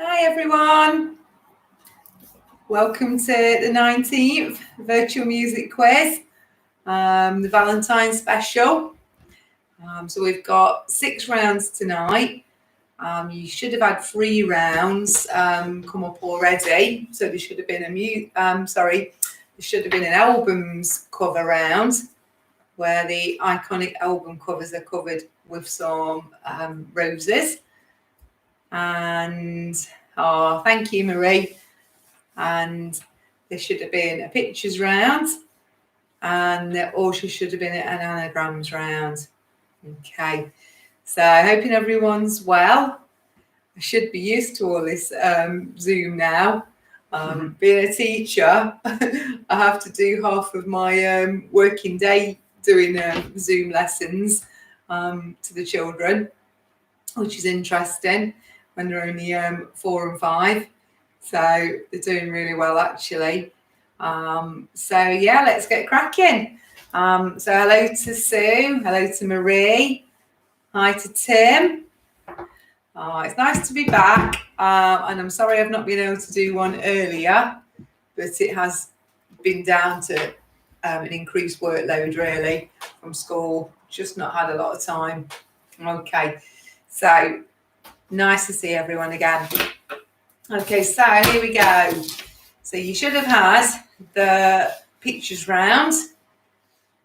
Hi everyone, welcome to the 19th virtual music quiz, the Valentine special. So we've got 6 rounds tonight. You should have had 3 rounds come up already. So there should have been an albums cover round where the iconic album covers are covered with some roses. And thank you, Marie. And there should have been a pictures round, and there also should have been an anagrams round. Okay, so hoping everyone's well. I should be used to all this Zoom now. Being a teacher, I have to do half of my working day doing Zoom lessons to the children, which is interesting when they're only 4 and 5. So they're doing really well, actually. So yeah, let's get cracking. So hello to Sue, hello to Marie, hi to Tim. It's nice to be back, and I'm sorry I've not been able to do one earlier, but it has been down to an increased workload really from school. Just not had a lot of time. Okay, so nice to see everyone again. Okay, so here we go. So you should have had the pictures round,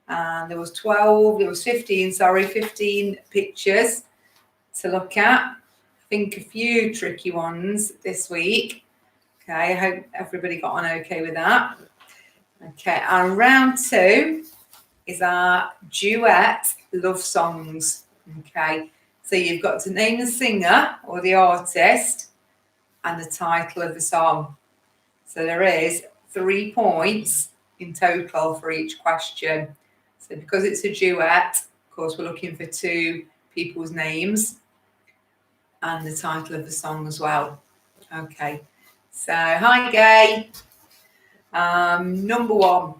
and there was 15 pictures to look at. I think a few tricky ones this week. Okay, I hope everybody got on okay with that. Okay, and round 2 is our duet love songs. Okay, so you've got to name the singer or the artist and the title of the song. So there is 3 points in total for each question. So because it's a duet, of course, we're looking for 2 people's names and the title of the song as well. Okay, so hi Gay. Number 1.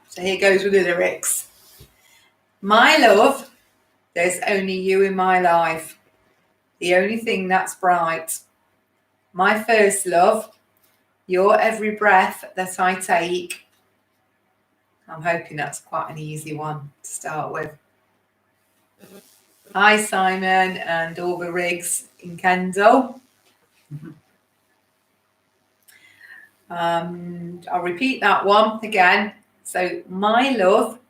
So here goes with the lyrics. My love, there's only you in my life, the only thing that's bright. My first love, you're every breath that I take. I'm hoping that's quite an easy one to start with. Hi, Simon and all the rigs in Kendal. I'll repeat that one again. So, my love,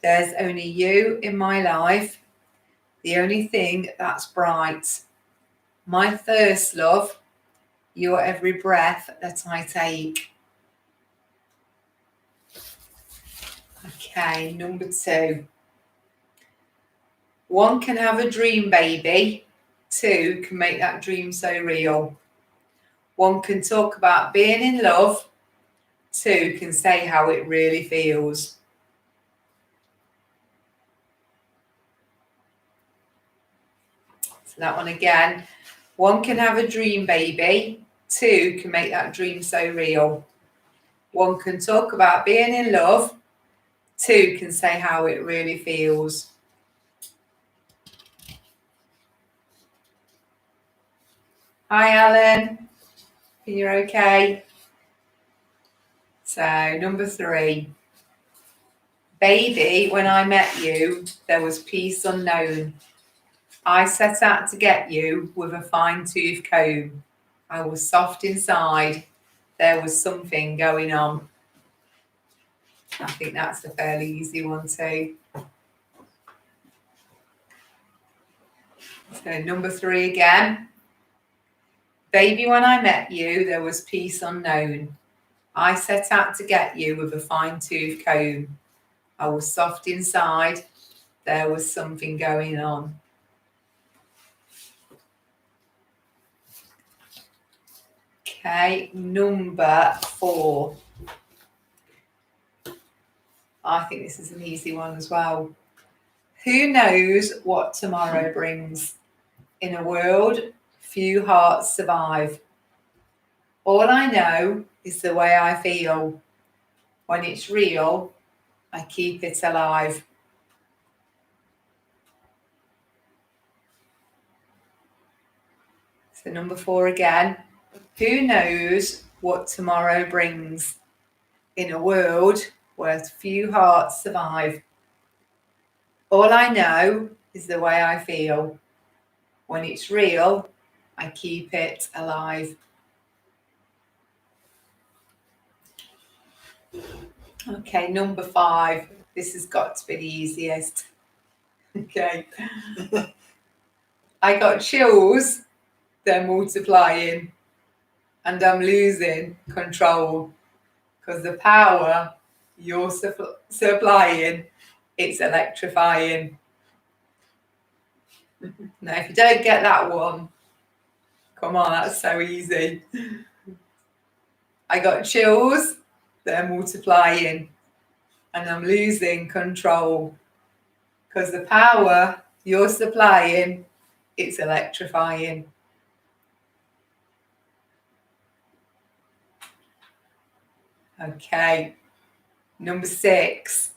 there's only you in my life, the only thing that's bright. My first love, you're every breath that I take. Okay, number 2. 1 can have a dream, baby. 2 can make that dream so real. 1 can talk about being in love. 2 can say how it really feels. So that one again. 1 can have a dream, baby. 2 can make that dream so real. 1 can talk about being in love. 2 can say how it really feels. Hi, Alan. You're okay? So, number 3. Baby, when I met you, there was peace unknown. I set out to get you with a fine-tooth comb. I was soft inside. There was something going on. I think that's a fairly easy one too. So number 3 again. Baby, when I met you, there was peace unknown. I set out to get you with a fine-tooth comb. I was soft inside. There was something going on. Okay, number 4. I think this is an easy one as well. Who knows what tomorrow brings? In a world, few hearts survive. All I know is the way I feel. When it's real, I keep it alive. So number 4 again. Who knows what tomorrow brings in a world where few hearts survive? All I know is the way I feel. When it's real, I keep it alive. Okay, number 5. This has got to be the easiest. Okay. I got chills, they're multiplying, and I'm losing control because the power you're supplying, it's electrifying. Now, if you don't get that one, come on, that's so easy. I got chills, they're multiplying, and I'm losing control because the power you're supplying, it's electrifying. Okay, number 6.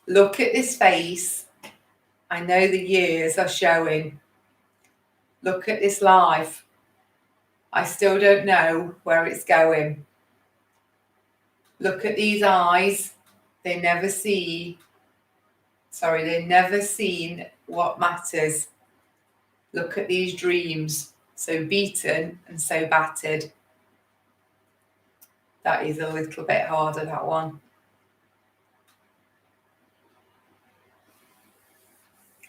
Look at this face. I know the years are showing. Look at this life. I still don't know where it's going. Look at these eyes. They never seen what matters. Look at these dreams, so beaten and so battered. That is a little bit harder, that one.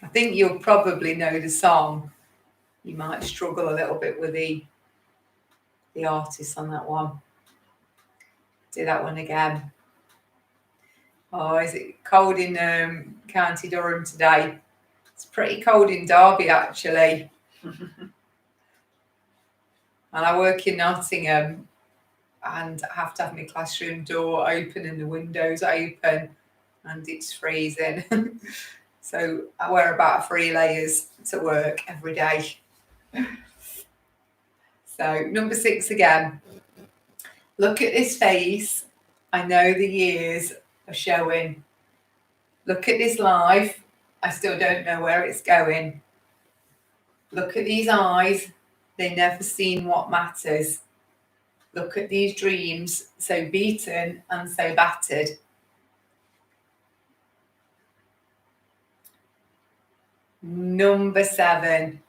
I think you'll probably know the song. You might struggle a little bit with the artist on that one. Do that one again. Oh, is it cold in County Durham today? It's pretty cold in Derby, actually. And I work in Nottingham, and I have to have my classroom door open and the windows open, and it's freezing. So I wear about 3 layers to work every day. So number 6 again. Look at this face. I know the years are showing. Look at this life. I still don't know where it's going. Look at these eyes. They never seen what matters. Look at these dreams, so beaten and so battered. Number 7.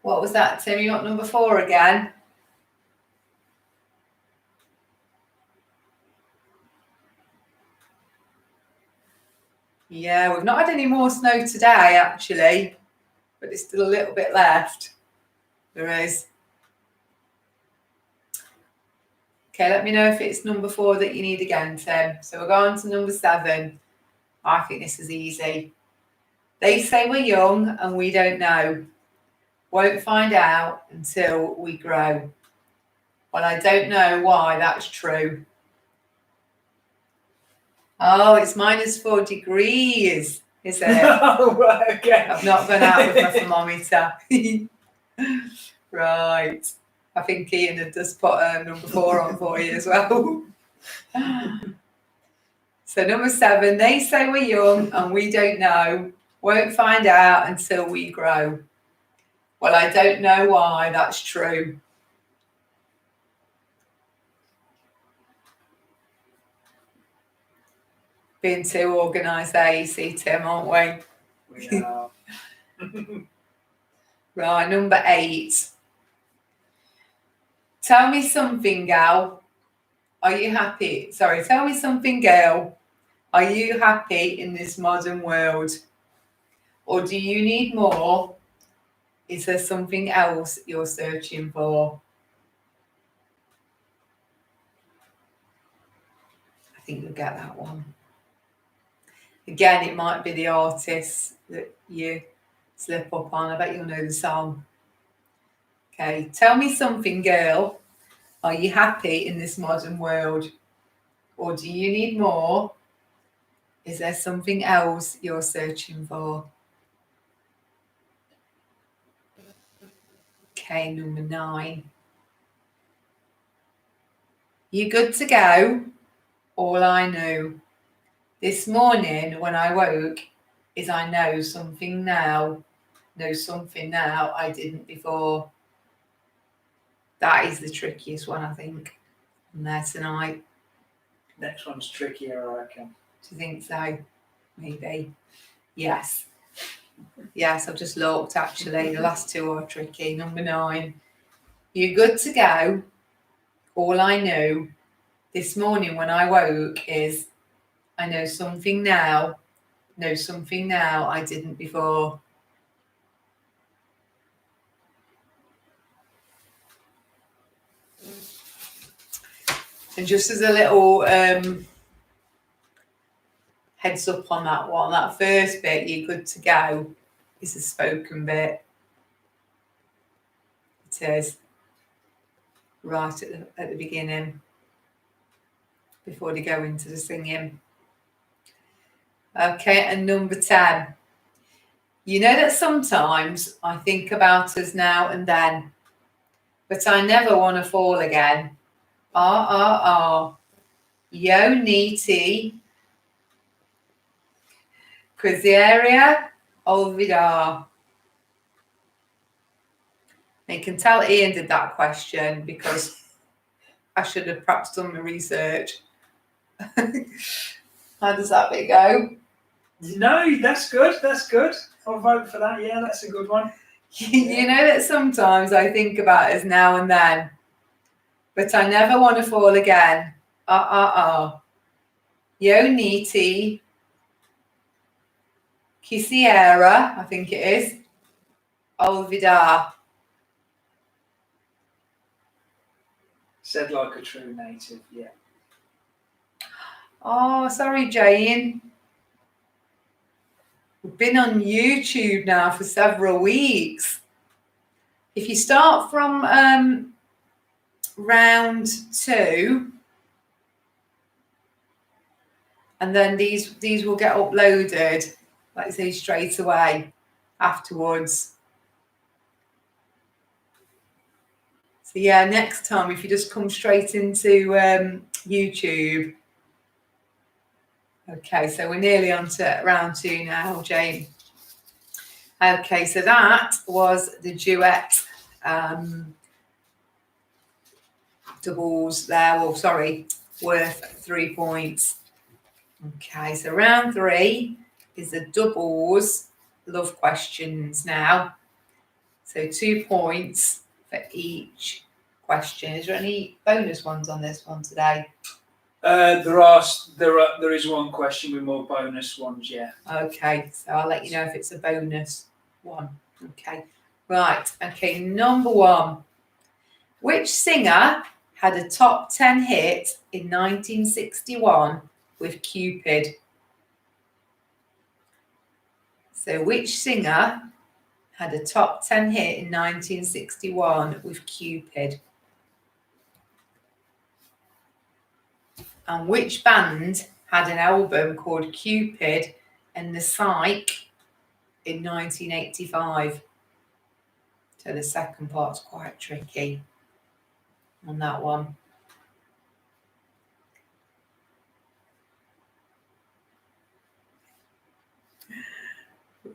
What was that, Tim? You got number 4 again? Yeah, we've not had any more snow today, actually, but there's still a little bit left. There is. Okay, let me know if it's number 4 that you need again, Tim. So we're going to number 7. I think this is easy. They say we're young and we don't know. Won't find out until we grow. Well, I don't know why that's true. Oh, it's -4 degrees, is it? Oh, right, okay. I've not gone out with my thermometer. Right. I think Ian had just put number 4 on for you as well. So number 7, they say we're young and we don't know. Won't find out until we grow. Well, I don't know why that's true. Being too organised there, you see, Tim, aren't we? We are. Right, number 8. Tell me something, gal. Are you happy? Sorry, tell me something, girl. Are you happy in this modern world? Or do you need more? Is there something else you're searching for? I think you'll get that one. Again, it might be the artist that you slip up on. I bet you'll know the song. Okay, tell me something, girl. Are you happy in this modern world? Or do you need more? Is there something else you're searching for? Okay, number 9. You good to go? All I knew. This morning when I woke, is I know something now I didn't before. That is the trickiest one, I think, on there tonight. Next one's trickier, I reckon. Do you think so? Maybe. Yes. Yes, I've just looked actually. The last two are tricky. Number 9. You're good to go. All I knew this morning when I woke is I know something now I didn't before. And just as a little heads up on that one, that first bit, you're good to go, is a spoken bit. It is. Right at the beginning, before they go into the singing. Okay, and number 10. You know that sometimes I think about us now and then, but I never want to fall again. Yo niti. Quiseria olvidar. You can tell Ian did that question because I should have perhaps done my research. How does that bit go? No, that's good. That's good. I'll vote for that. Yeah, that's a good one. You know that sometimes I think about us now and then, but I never want to fall again. Yo niti. Quisiera, I think it is. Olvidar. Said like a true native, yeah. Oh, sorry, Jane. We've been on YouTube now for several weeks. If you start from round 2, and then these will get uploaded, like I say, straight away afterwards. So yeah, next time if you just come straight into YouTube. Okay, so we're nearly on to round 2 now, Jane. Okay, so that was the duet doubles there. Well, sorry, worth 3 points. Okay, so round 3 is the doubles love questions now. So 2 points for each question. Is there any bonus ones on this one today? There is one question with more bonus ones, yeah. Okay, so I'll let you know if it's a bonus one. Okay, right. Okay, number 1. Which singer had a top 10 hit in 1961 with Cupid? So which singer had a top 10 hit in 1961 with Cupid? And which band had an album called Cupid and the Psych in 1985? So the second part's quite tricky on that one.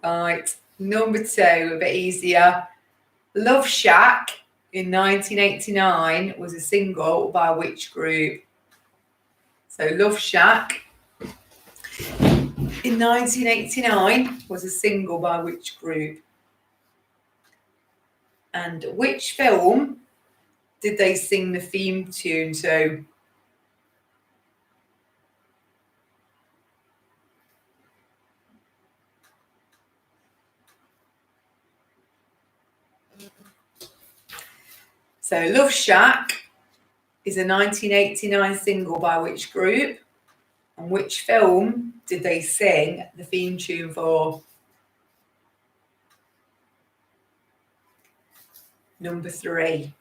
Right, number 2, a bit easier. Love Shack in 1989 was a single by which group? So Love Shack in 1989 was a single by which group? And which film did they sing the theme tune to? So Love Shack is a 1989 single by which group? And which film did they sing the theme tune for? Number 3.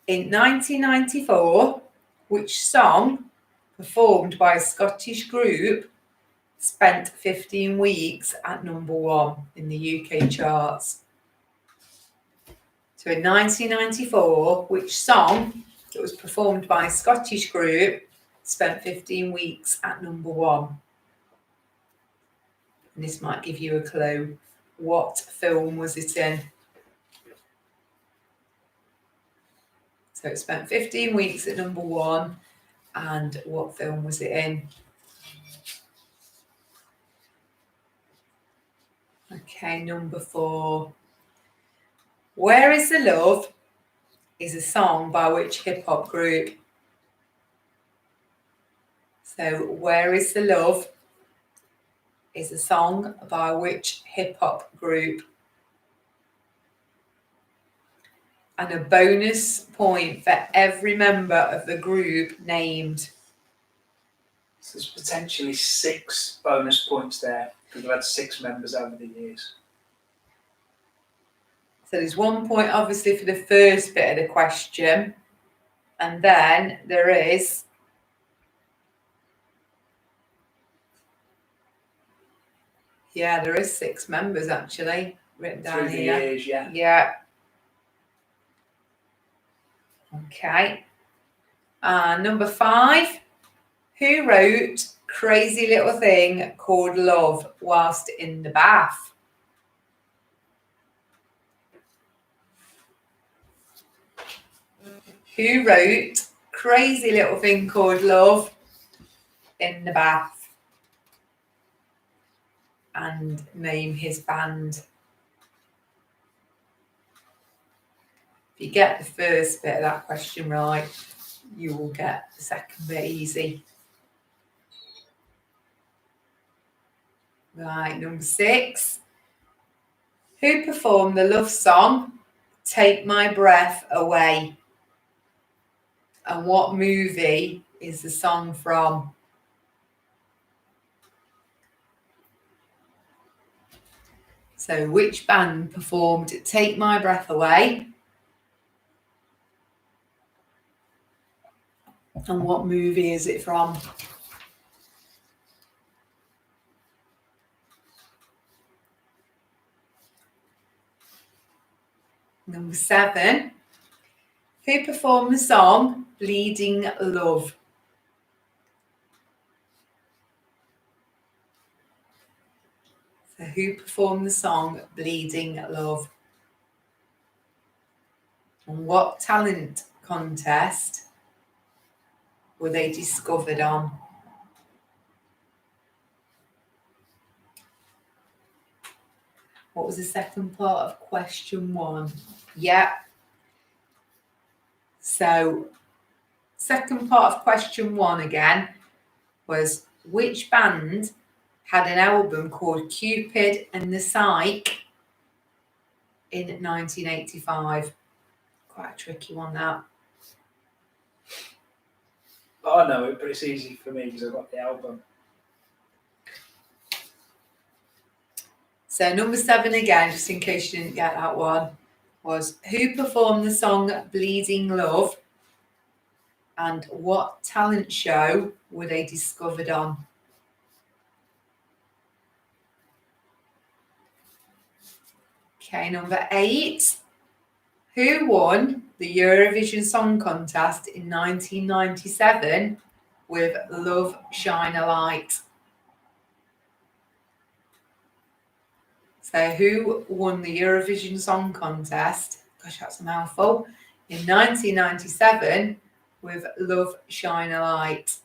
In 1994, which song performed by a Scottish group spent 15 weeks at number 1 in the UK charts? So in 1994, which song that was performed by a Scottish group spent 15 weeks at number 1? And this might give you a clue. What film was it in? So it spent 15 weeks at number 1. And what film was it in? Okay, number 4. Where is the Love is a song by which hip-hop group? So Where is the Love is a song by which hip-hop group? And a bonus point for every member of the group named. So there's potentially 6 bonus points there because we've had 6 members over the years. So there's 1 point obviously for the first bit of the question. And then there is there is 6 members actually written down Through the here. years, yeah. Yeah. Okay. Number 5. Who wrote Crazy Little Thing Called Love whilst in the bath? Who wrote Crazy Little Thing Called Love in the bath? And name his band. If you get the first bit of that question right, you will get the second bit easy. Right, number 6. Who performed the love song Take My Breath Away? And what movie is the song from? So which band performed Take My Breath Away? And what movie is it from? Number 7. Who performed the song Bleeding Love? So who performed the song Bleeding Love? And what talent contest were they discovered on? What was the second part of question 1? Yeah. So, second part of question 1 again was which band had an album called Cupid and the Psyche in 1985? Quite a tricky one, that. I know it, but it's easy for me because I've got the album. So number 7 again, just in case you didn't get that one, was who performed the song Bleeding Love and what talent show were they discovered on? Okay, number 8. Who won the Eurovision Song Contest in 1997 with Love Shine a Light? So who won the Eurovision Song Contest, gosh that's a mouthful, in 1997 with Love Shine a Light?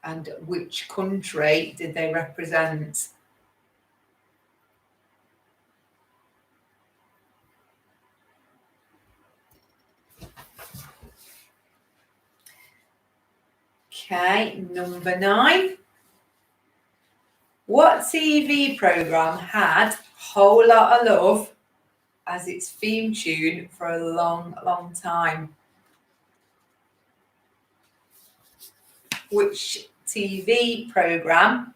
And which country did they represent? Okay, number 9. What TV programme had Whole Lot of Love as its theme tune for a long, long time? Which TV programme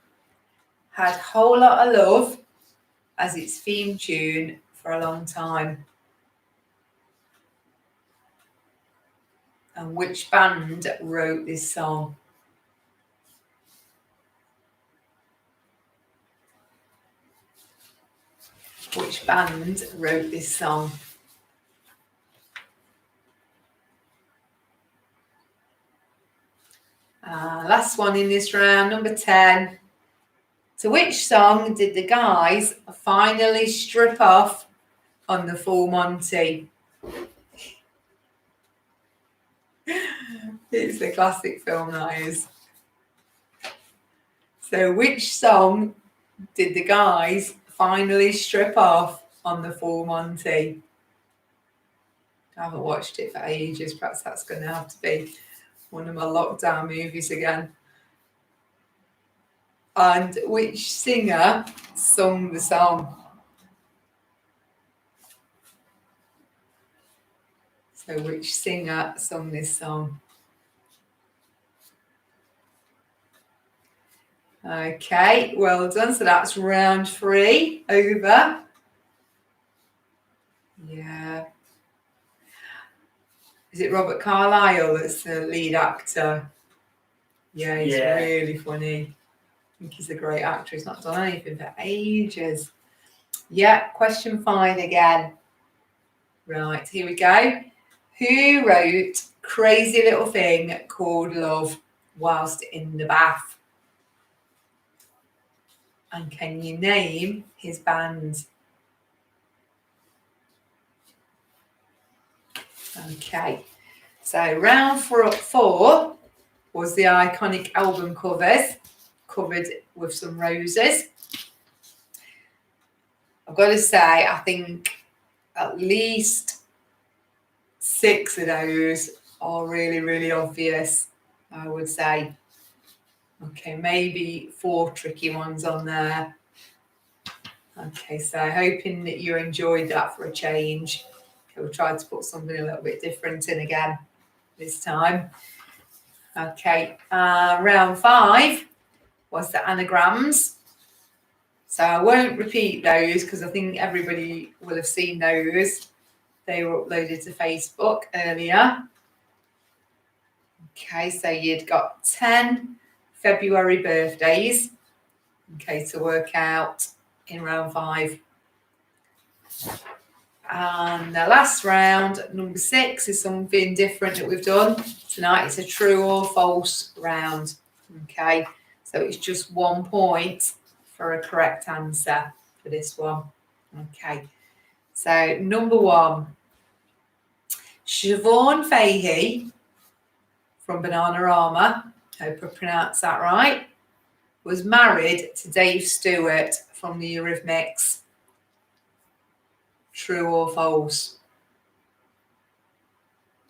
had Whole Lot of Love as its theme tune for a long time? And which band wrote this song? Which band wrote this song? Our last one in this round, number 10. To which song did the guys finally strip off on the Full Monty? It's a classic film, that is. So which song did the guys finally strip off on the Full Monty? I haven't watched it for ages. Perhaps that's going to have to be one of my lockdown movies again. And which singer sung the song? So which singer sung this song? Okay, well done. So that's round 3 over. Yeah. Is it Robert Carlyle that's the lead actor? Yeah, he's really funny. I think he's a great actor. He's not done anything for ages. Yeah, question 5 again. Right, here we go. Who wrote Crazy Little Thing Called Love whilst in the bath? And can you name his band? Okay, so round 4 was the iconic album covers, covered with some roses. I've got to say, I think at least 6 of those are really, really obvious, I would say. Okay, maybe 4 tricky ones on there. Okay, so hoping that you enjoyed that for a change. Okay, we'll try to put something a little bit different in again this time. Okay, round 5 was the anagrams. So I won't repeat those because I think everybody will have seen those. They were uploaded to Facebook earlier. Okay, so you'd got 10 February birthdays, okay, to work out in round 5. And the last round, number 6, is something different that we've done tonight. It's a true or false round, okay? So it's just 1 point for a correct answer for this one, okay? So number 1, Siobhan Fahey from Bananarama, hope I pronounced that right, was married to Dave Stewart from the Eurythmics. True or false?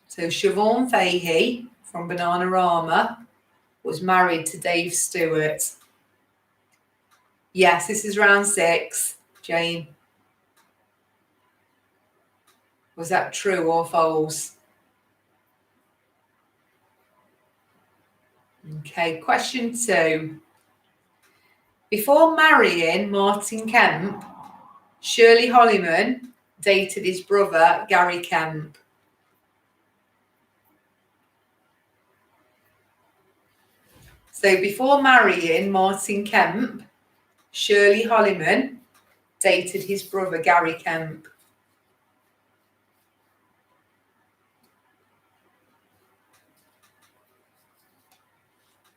So Siobhan Fahey from Bananarama was married to Dave Stewart. Yes, this is round 6. Jane, was that true or false? Okay, question 2. Before marrying Martin Kemp, Shirley Holliman dated his brother Gary Kemp. So before marrying Martin Kemp, Shirley Holliman dated his brother Gary Kemp.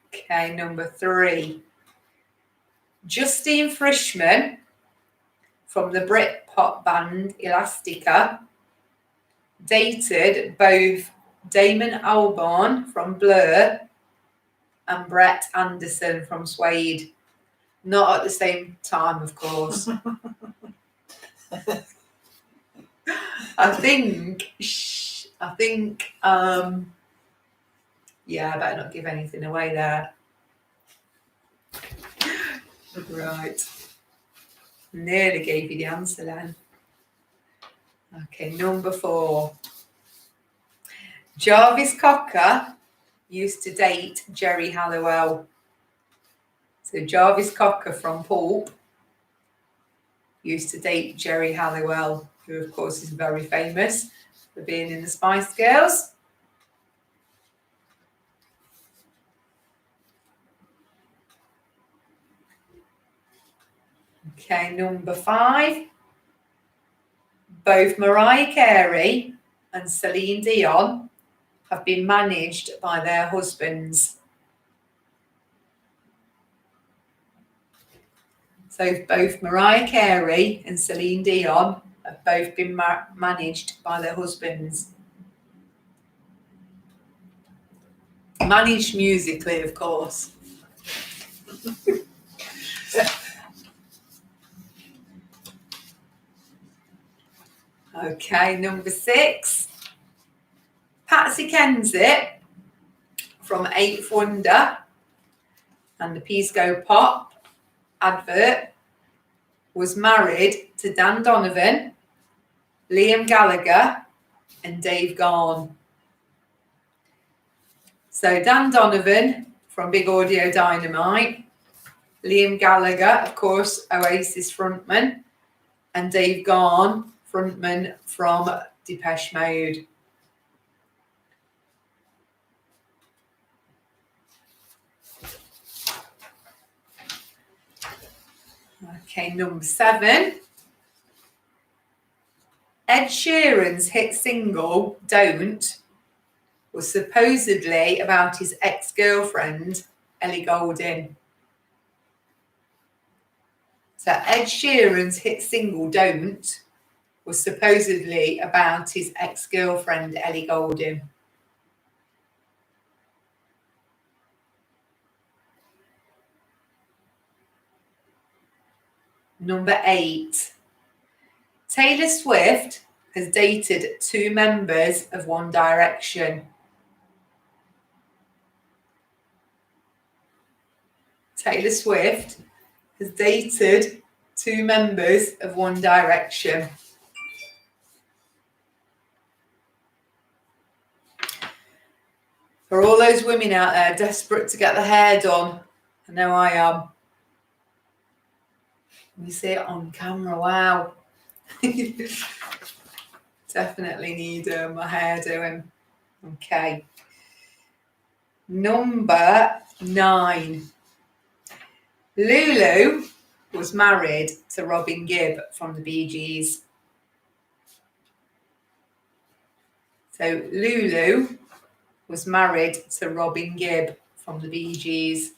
Okay, number 3. Justine Frischman from the Britpop band Elastica dated both Damon Albarn from Blur and Brett Anderson from Suede. Not at the same time, of course. I think, yeah, I better not give anything away there. Right. Nearly gave you the answer then. Okay, number 4. Jarvis Cocker used to date Jerry Halliwell. So Jarvis Cocker from Pulp used to date Jerry Halliwell, who of course is very famous for being in the Spice Girls. Okay, number 5. Both Mariah Carey and Celine Dion have been managed by their husbands. So both Mariah Carey and Celine Dion have both been managed by their husbands. Managed musically, of course. Okay, number 6. Patsy Kensit from 8th Wonder and the Peace Go Pop advert was married to Dan Donovan, Liam Gallagher and Dave Gahan. So Dan Donovan from Big Audio Dynamite, Liam Gallagher, of course, Oasis frontman, and Dave Gahan, frontman from Depeche Mode. Okay, number 7. Ed Sheeran's hit single, Don't, was supposedly about his ex-girlfriend, Ellie Goulding. So Ed Sheeran's hit single, Don't, was supposedly about his ex-girlfriend, Ellie Goulding. Number 8. Taylor Swift has dated 2 members of One Direction. Taylor Swift has dated 2 members of One Direction. For all those women out there desperate to get their hair done, I know I am. You see it on camera, wow. Definitely need my hair doing. Okay. Number 9. Lulu was married to Robin Gibb from the Bee Gees. So Lulu was married to Robin Gibb from the Bee Gees.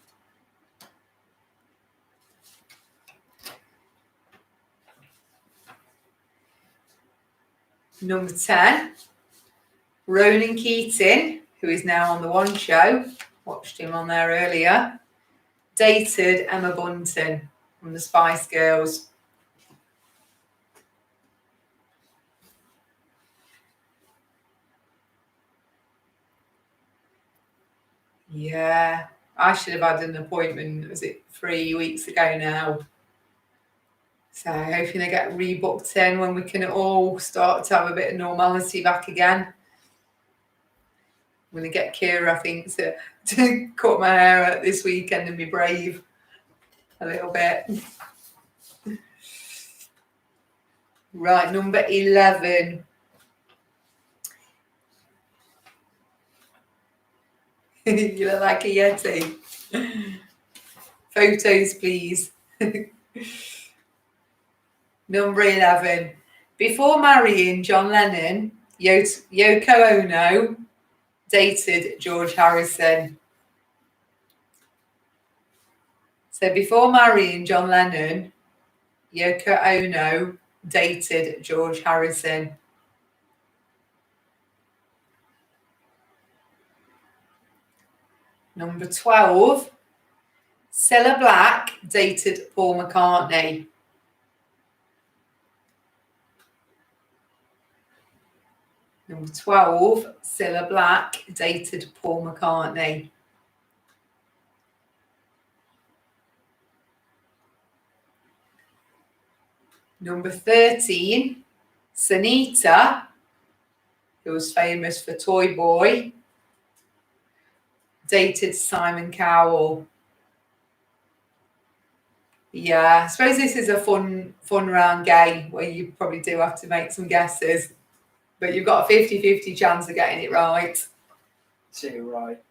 Number 10, Ronan Keating, who is now on The One Show, watched him on there earlier, dated Emma Bunton from the Spice Girls. Yeah, I should have had an appointment, was it 3 weeks ago now? So hoping I get rebooked in when we can all start to have a bit of normality back again. I'm going to get Kira, I think, to cut my hair out this weekend and be brave a little bit. Right, number 11. You look like a Yeti. Photos, please. Number 11. Before marrying John Lennon, Yoko Ono dated George Harrison. So before marrying John Lennon, Yoko Ono dated George Harrison. Number 12. Cilla Black dated Paul McCartney. Number 12. Cilla Black dated Paul McCartney. Number 13, Sunita, who was famous for Toy Boy, dated Simon Cowell. Yeah, I suppose this is a fun round game where you probably do have to make some guesses, but you've got a 50-50 chance of getting it right. So you're right.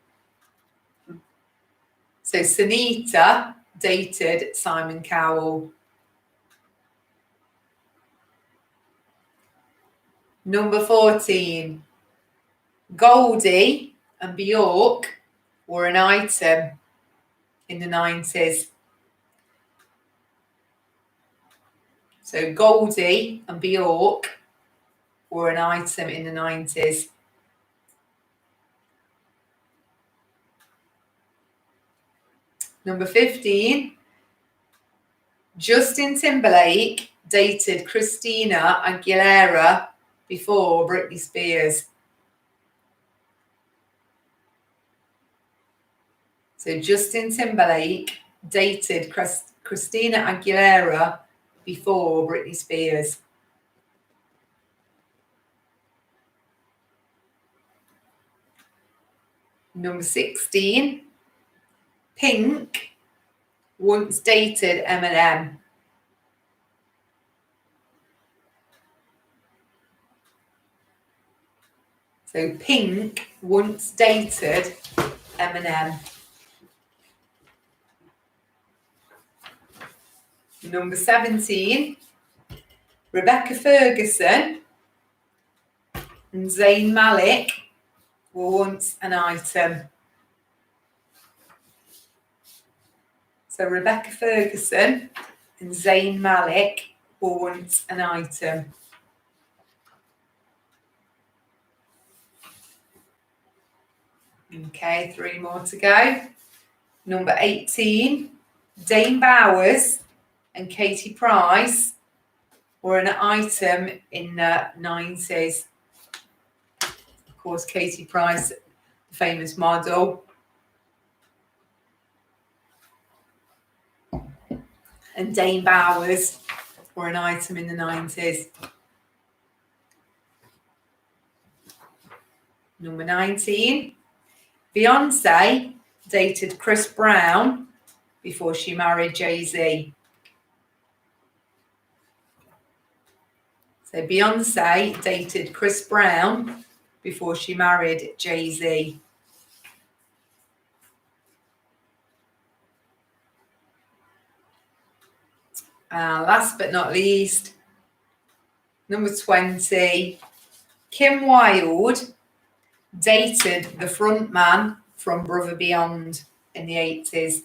So Sunita dated Simon Cowell. Number 14, Goldie and Bjork were an item in the 90s. So Goldie and Bjork were an item in the 90s. Number 15, Justin Timberlake dated Christina Aguilera before Britney Spears. So Justin Timberlake dated Christina Aguilera before Britney Spears. Number 16, Pink once dated Eminem. So Pink once dated Eminem. Number 17, Rebecca Ferguson and Zayn Malik were once an item. So Rebecca Ferguson and Zayn Malik were once an item. Okay, 3 more to go. Number 18, Dane Bowers and Katie Price were an item in the 90s. Of course, Katie Price, the famous model. And Dane Bowers were an item in the 90s. Number 19, Beyonce dated Chris Brown before she married Jay-Z. So Beyonce dated Chris Brown before she married Jay-Z. Last but not least, number 20, Kim Wilde dated the frontman from Brother Beyond in the 80s.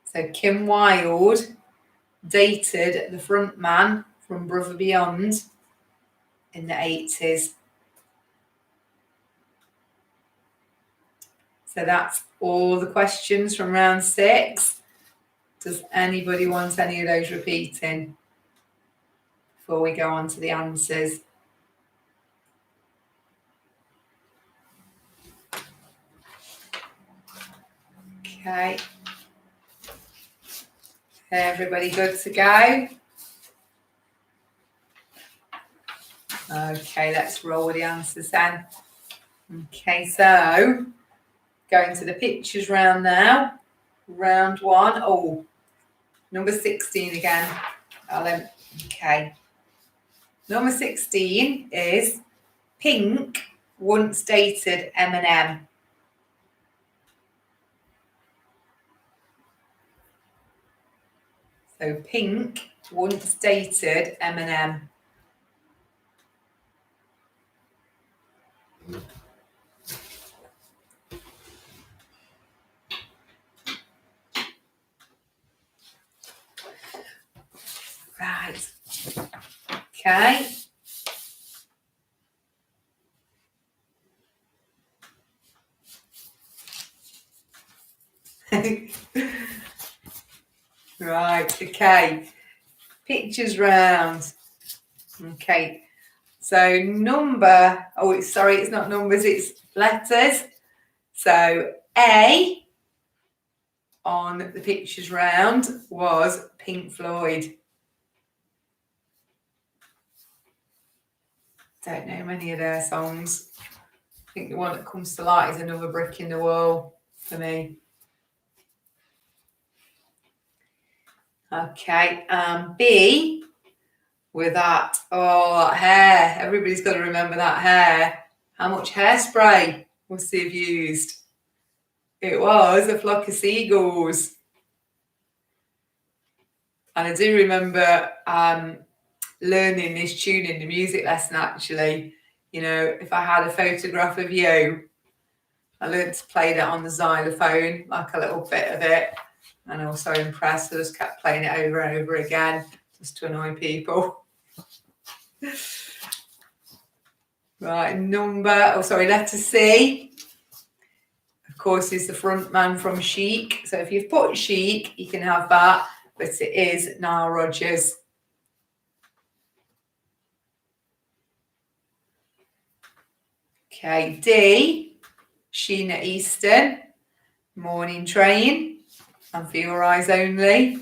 So Kim Wilde dated the frontman from Brother Beyond in the 80s. So that's all the questions from round 6. Does anybody want any of those repeating before we go on to the answers? Okay. Everybody good to go? Okay, let's roll with the answers then. Okay, so going to the pictures round now. Round 1. Oh, number 16 again. Okay. Number 16 is Pink once dated Eminem. So Pink once dated Eminem. Right. Okay. Right, okay. Pictures round. Okay. So it's not numbers, it's letters. So A on the pictures round was Pink Floyd. Don't know many of their songs. I think the one that comes to light is Another Brick in the Wall for me. Okay, B with that hair. Everybody's got to remember that hair. How much hairspray must he have used? It was a flock of seagulls. And I do remember learning this tune in the music lesson actually. You know, if I had a photograph of you, I learned to play that on the xylophone, like a little bit of it. and I was so impressed. I just kept playing it over and over again just to annoy people. Right, letter C, of course, is the front man from Chic. So if you've put Chic, you can have that, but it is Nile Rodgers. Okay, D, Sheena Easton, Morning Train, and For Your Eyes Only.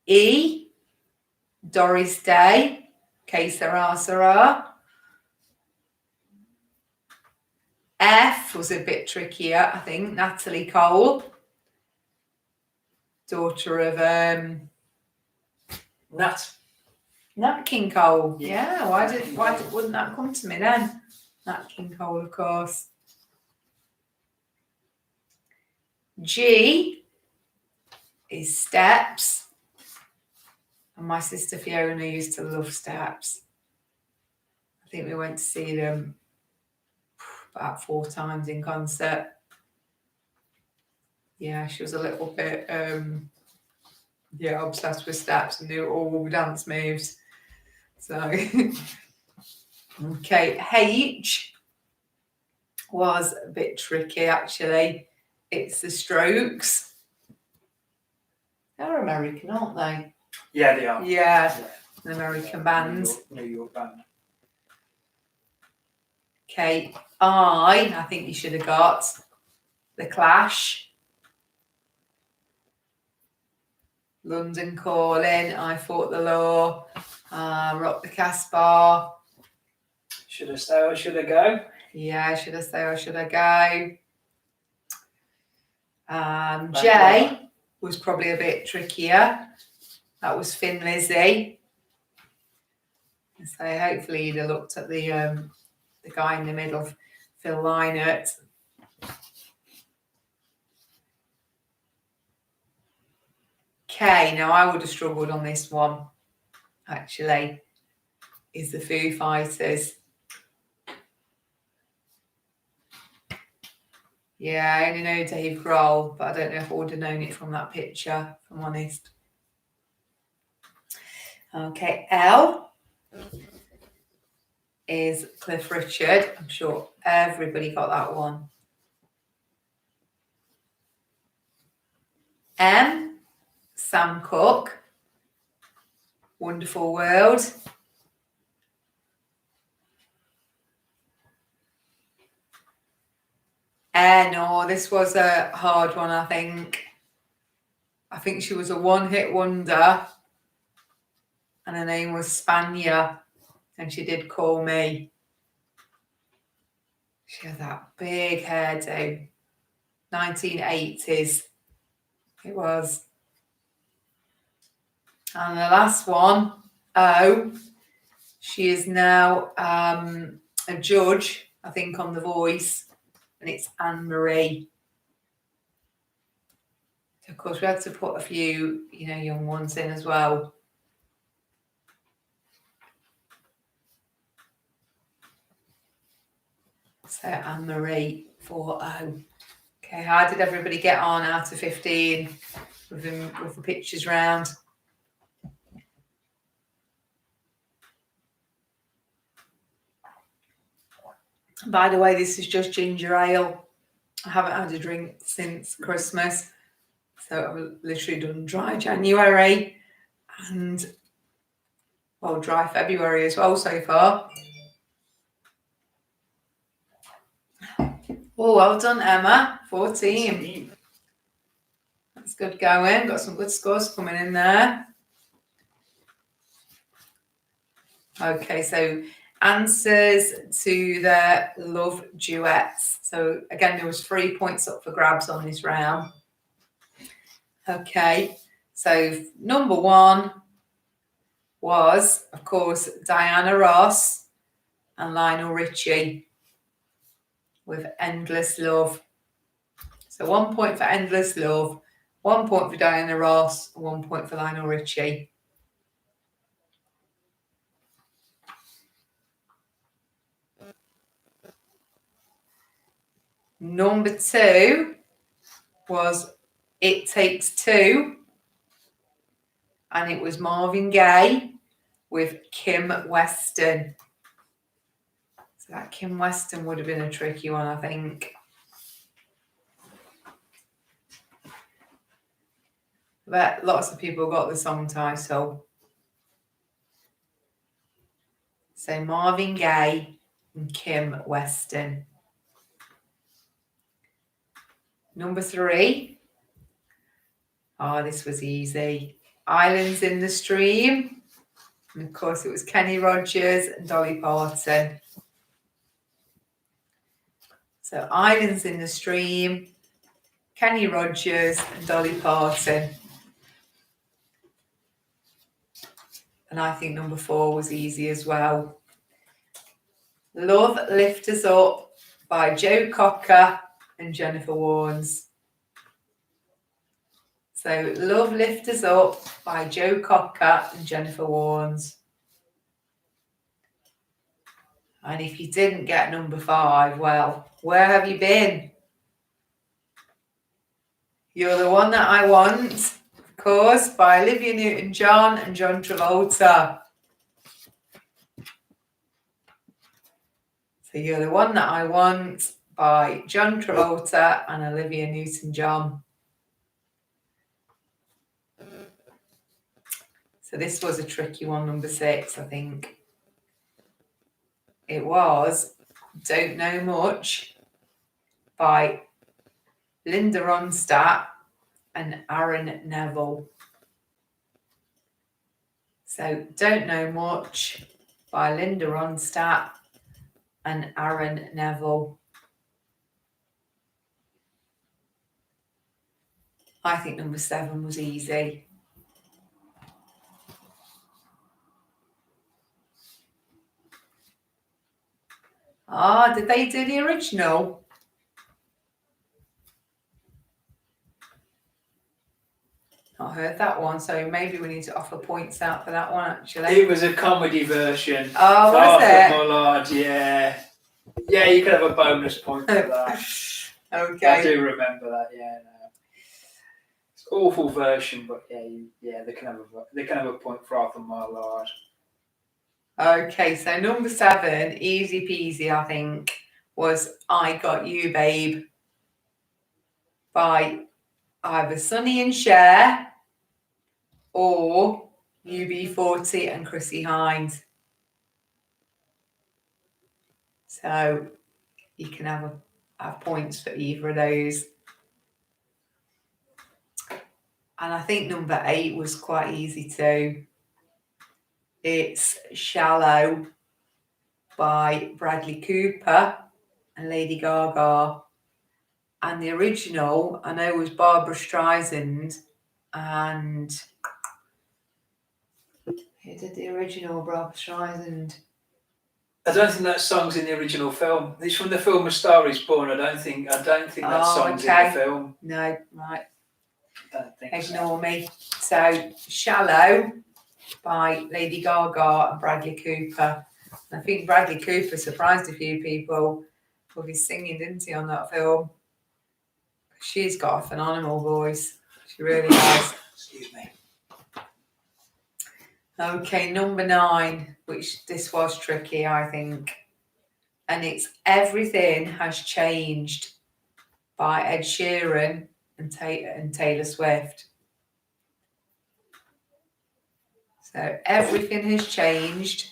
E, Doris Day, Que Sera Sera. F was a bit trickier, I think, Natalie Cole, daughter of Nat King Cole. Yeah, wouldn't that come to me then? Nat King Cole, of course. G is Steps. And my sister Fiona used to love Steps. I think we went to see them about 4 times in concert. Yeah, she was a little bit obsessed with Steps and knew all the dance moves. So okay, H was a bit tricky actually. It's the Strokes. They're American, aren't they? Yeah, they are. Yeah. An American band. New York band. Okay, I think you should have got The Clash. London Calling, I Fought the Law, Rock the Casbah. Should I stay or should I go? Yeah, should I stay or should I go? J was probably a bit trickier. That was Thin Lizzy. So hopefully you'd have looked at the guy in the middle, Phil Lynott. K, now I would have struggled on this one, actually, is the Foo Fighters. Yeah, I only know Dave Grohl, but I don't know if I would have known it from that picture, if I'm honest. Okay, L is Cliff Richard. I'm sure everybody got that one. M, Sam Cooke, Wonderful World. No, this was a hard one, I think. I think she was a one-hit wonder, and her name was Spania, and she did Call Me. She had that big hairdo. 1980s it was. And the last one, O, she is now a judge, I think, on The Voice, and it's Anne Marie. Of course, we had to put a few, young ones in as well. So Anne Marie 4-0. Okay, how did everybody get on out of 15 with the pictures round? By the way, this is just ginger ale. I haven't had a drink since Christmas. So I've literally done dry January and, dry February as well so far. Oh, well done, Emma. 14. That's good going. Got some good scores coming in there. Okay, so answers to the love duets. So again, there was 3 points up for grabs on this round. Okay, so number 1 was, of course, Diana Ross and Lionel Richie with Endless Love. So 1 point for Endless Love, 1 point for Diana Ross, 1 point for Lionel Richie. Number 2 was It Takes Two, and it was Marvin Gaye with Kim Weston. So that Kim Weston would have been a tricky one, I think. But lots of people got the song title. So Marvin Gaye and Kim Weston. Number 3. Oh, this was easy. Islands in the Stream. And of course, it was Kenny Rogers and Dolly Parton. So Islands in the Stream, Kenny Rogers and Dolly Parton. And I think number 4 was easy as well. Love Lift Us Up by Joe Cocker and Jennifer Warnes. So Love Lift Us Up by Joe Cocker and Jennifer Warnes. And if you didn't get number 5, well, where have you been? You're the One That I Want, of course, by Olivia Newton-John and John Travolta. So You're the One That I Want by John Travolta and Olivia Newton-John. So this was a tricky one, number 6, I think. It was Don't Know Much by Linda Ronstadt and Aaron Neville. So Don't Know Much by Linda Ronstadt and Aaron Neville. I think number 7 was easy. Did they do the original? Not heard that one, so maybe we need to offer points out for that one, actually. It was a comedy version. Oh, was it? Mullard, yeah. Yeah, you could have a bonus point for that. Okay. I do remember that, yeah. No. It's an awful version, but yeah, they can have a point for Arthur Mullard. Okay, so number 7, easy peasy, I think, was I Got You, Babe by either Sonny and Cher or UB40 and Chrissy Hynde. So you can have points for either of those. And I think number 8 was quite easy too. It's Shallow by Bradley Cooper and Lady Gaga. And the original, I know, was Barbara Streisand. And who did the original Barbara Streisand? I don't think that song's in the original film. It's from the film A Star Is Born. I don't think that song's in the film. No, right. I don't think Ignore me. So Shallow by Lady Gaga and Bradley Cooper. I think Bradley Cooper surprised a few people with his singing, didn't he, on that film? She's got a phenomenal voice. She really has. Excuse me. Okay, number 9, which this was tricky, I think. And it's Everything Has Changed by Ed Sheeran and Taylor Swift. So Everything Has Changed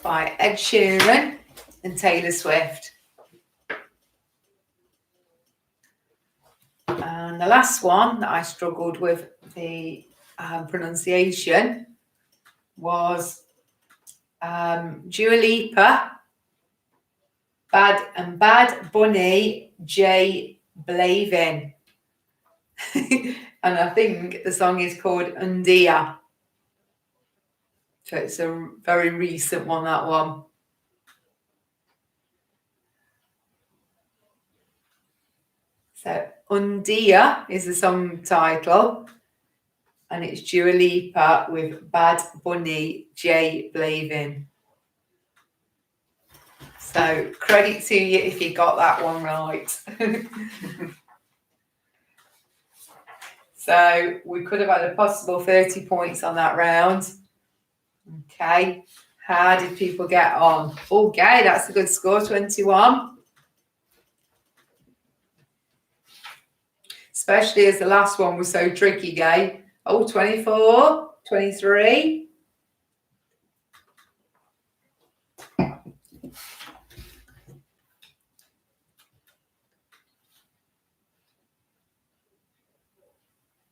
by Ed Sheeran and Taylor Swift. And the last one that I struggled with the pronunciation was Dua Lipa, Bad Bunny, J Blavin. And I think the song is called Undia. So it's a very recent one, that one. So Undia is the song title, and it's Dua Lipa with Bad Bunny, J Blavin. So credit to you if you got that one right. So we could have had a possible 30 points on that round. Okay. How did people get on? Okay, that's a good score, 21. Especially as the last one was so tricky, Gay. Oh, 24, 23.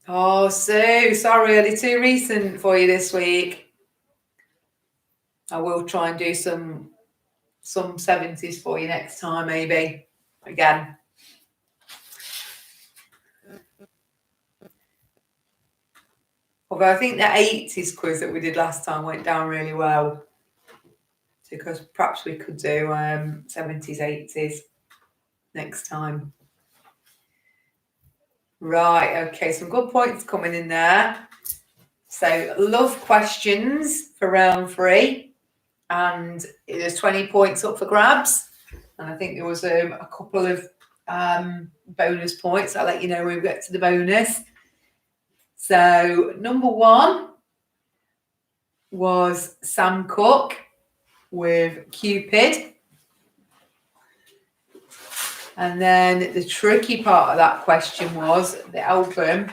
Oh, Sue, sorry, are they too recent for you this week? I will try and do some 70s for you next time, maybe. Again. Although I think the 80s quiz that we did last time went down really well. Because perhaps we could do 70s, 80s next time. Right, okay, some good points coming in there. So, love questions for round 3. And there's 20 points up for grabs. And I think there was a couple of bonus points. I'll let you know when we get to the bonus. So, number 1 was Sam Cooke with Cupid. And then the tricky part of that question was the album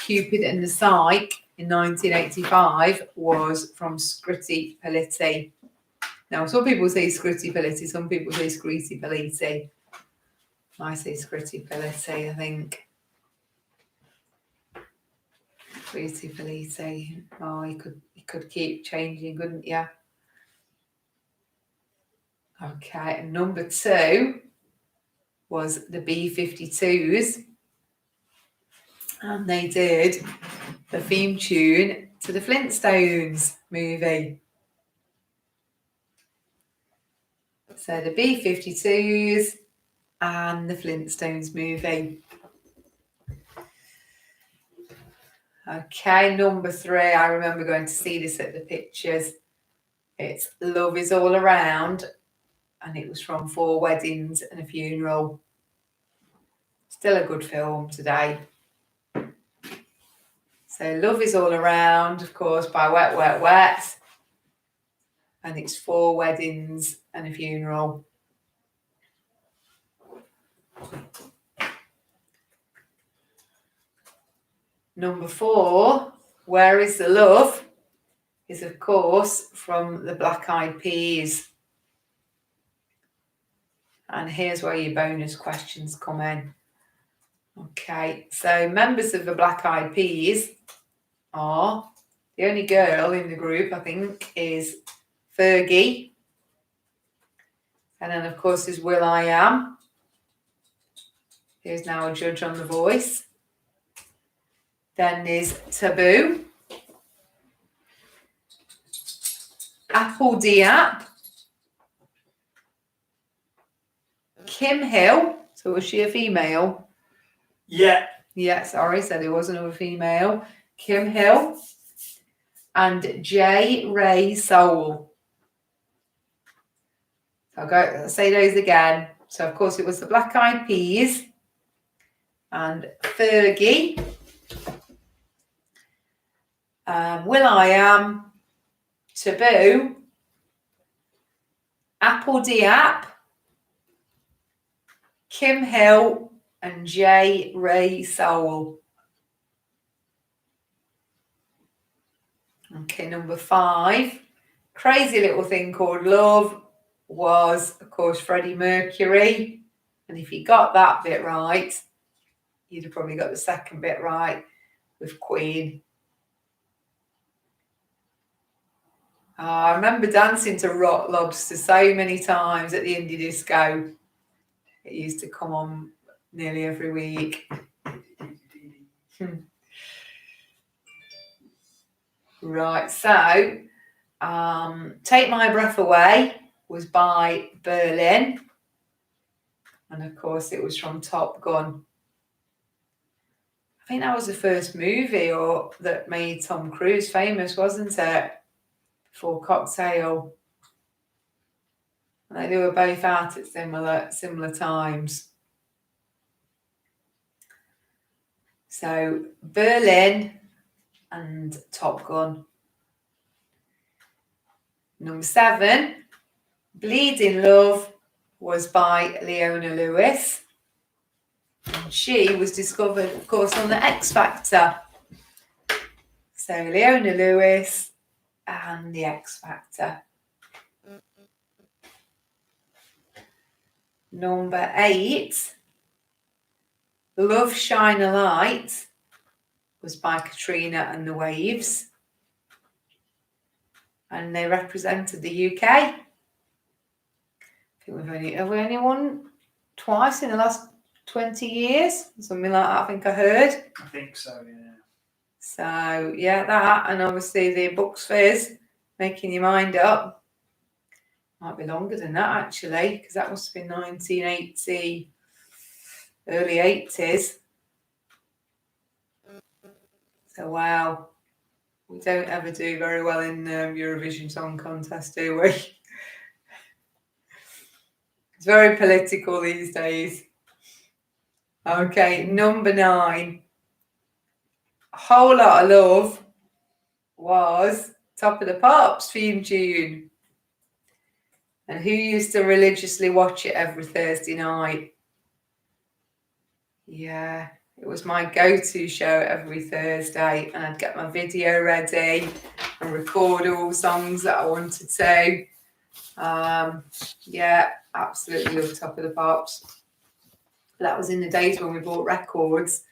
Cupid and the Psyche in 1985 was from Scritti Politti. Now, some people say Scritti Politti, some people say Scritti Politti. I say Scritti Politti, I think. Scritti Politti. Oh, you could keep changing, couldn't you? Okay, and number 2 was the B-52s. And they did the theme tune to the Flintstones movie. So the B-52s and the Flintstones movie. Okay, number 3. I remember going to see this at the pictures. It's Love Is All Around. And it was from 4 Weddings and a Funeral. Still a good film today. So Love Is All Around, of course, by Wet, Wet, Wet. And it's 4 Weddings and a Funeral. Number 4, Where Is the Love? Is, of course, from the Black Eyed Peas. And here's where your bonus questions come in. Okay, so members of the Black Eyed Peas are, the only girl in the group, I think, is Fergie. And then, of course, there's will.i.am, who's now a judge on The Voice. Then there's Taboo, Apple Diab, Kim Hill. So was she a female? Yeah. Yeah, sorry, so there was another female. Kim Hill and J. Ray Soul. I'll say those again. So, of course, it was the Black Eyed Peas and Fergie, will.i.am, Taboo, Apple Diab, Kim Hill and J. Ray Soul. Okay, number 5. Crazy Little Thing Called Love was, of course, Freddie Mercury. And if you got that bit right, you'd have probably got the second bit right with Queen. I remember dancing to Rock Lobster so many times at the indie disco. It used to come on nearly every week. Right, so Take My Breath Away was by Berlin. And of course, it was from Top Gun. I think that was the first movie that made Tom Cruise famous, wasn't it? Before Cocktail. And they were both out at similar times. So Berlin and Top Gun. Number 7, Bleeding Love was by Leona Lewis. And she was discovered, of course, on the X Factor. So Leona Lewis and the X Factor. Number 8, Love Shine a Light was by Katrina and the Waves. And they represented the UK. I think have we only won twice in the last 20 years? Something like that, I think I heard. I think so, yeah. So, yeah, that, and obviously the Bucks Fizz, Making Your Mind Up. Might be longer than that, actually, because that must have been 1980, early 80s. So, wow. We don't ever do very well in Eurovision Song Contest, do we? It's very political these days. Okay, number 9. A Whole Lot of Love was Top of the Pops theme tune. And who used to religiously watch it every Thursday night? Yeah, it was my go-to show every Thursday, and I'd get my video ready and record all songs that I wanted to. Yeah, absolutely love Top of the Pops. That was in the days when we bought records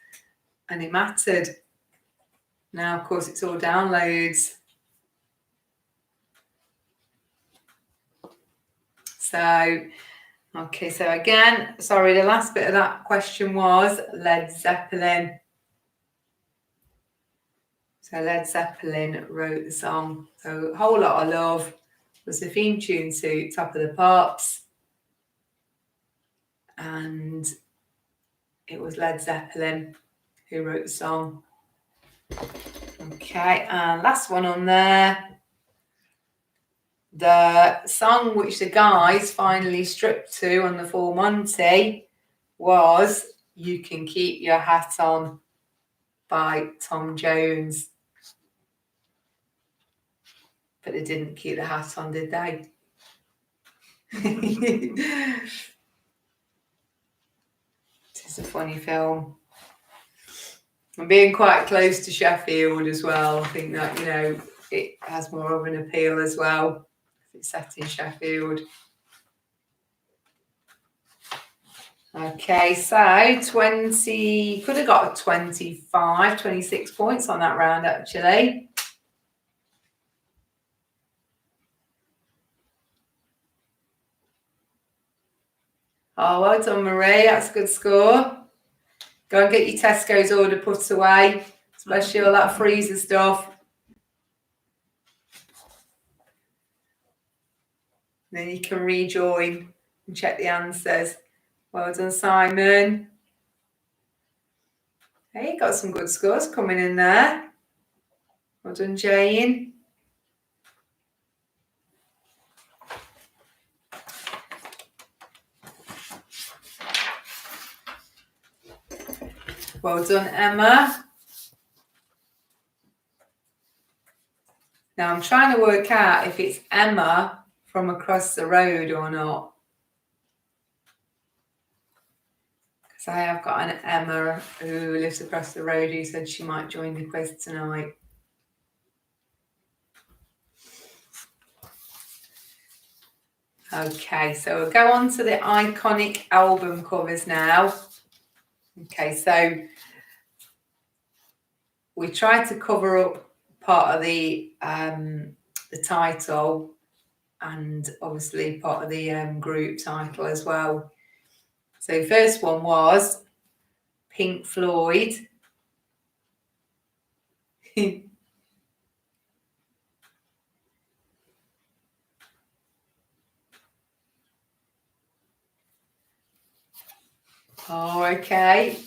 and it mattered. Now, of course, it's all downloads. So, okay, so again, sorry, the last bit of that question was Led Zeppelin. So Led Zeppelin wrote the song. So Whole Lot of Love was the theme tune to Top of the Pops. And it was Led Zeppelin who wrote the song. Okay, and last one on there. The song which the guys finally stripped to on the Full Monty was You Can Keep Your Hat On by Tom Jones. But they didn't keep the hat on, did they? It's a funny film. And being quite close to Sheffield as well, I think that, you know, it has more of an appeal as well. It's set in Sheffield. Okay, so 20, could have got 25, 26 points on that round actually. Oh, well done, Marie. That's a good score. Go and get your Tesco's order put away, especially all that freezer stuff. Then you can rejoin and check the answers. Well done, Simon. Hey, got some good scores coming in there. Well done, Jane. Well done, Emma. Now I'm trying to work out if it's Emma from across the road or not. Because I have got an Emma who lives across the road who said she might join the quiz tonight. Okay, so we'll go on to the iconic album covers now. Okay, so we tried to cover up part of the title and obviously part of the group title as well. So first one was Pink Floyd. Oh, okay.